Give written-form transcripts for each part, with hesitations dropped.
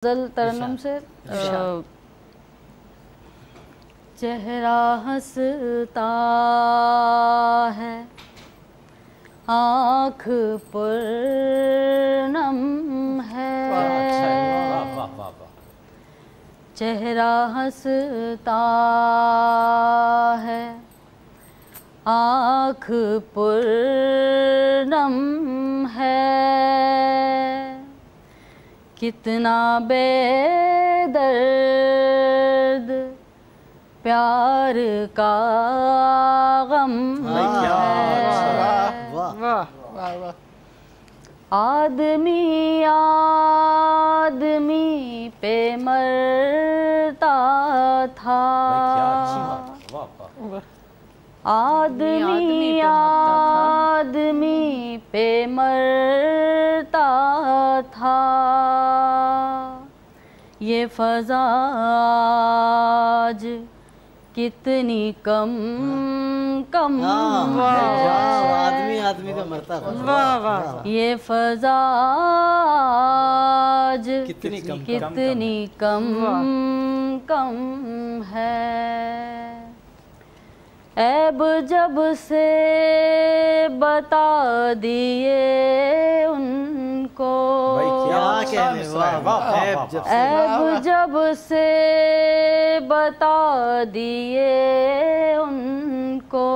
غزل ترنم سے چہرہ ہنستا ہے آنکھ پرنم ہے چہرہ ہنستا ہے آنکھ پرنم ہے کتنا بے درد پیار کا غم ہے آدمی آدمی پہ مرتا تھا آدمی آدمی پہ مرتا تھا یہ فضا آج کتنی کم آدمی آدمی کا مرتا ہے یہ فضا آج کتنی کم ہے عیب جب سے بتا دیے ان کو عیب جب سے بتا دیے ان کو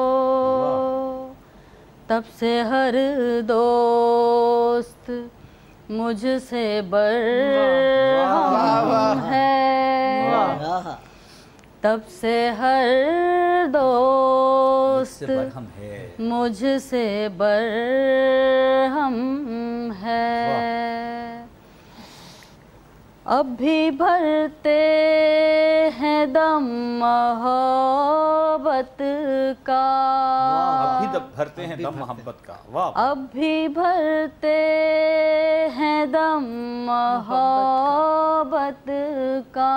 تب سے ہر دوست مجھ سے برہم ہے تب سے ہر دوست مجھ سے برہم ہے اب بھی بھرتے ہیں دم محبت کا اب بھی بھرتے ہیں دم محبت کا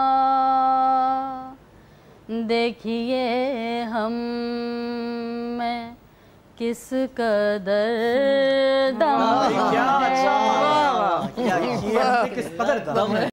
دیکھیے ہم میں کس قدر دم ہے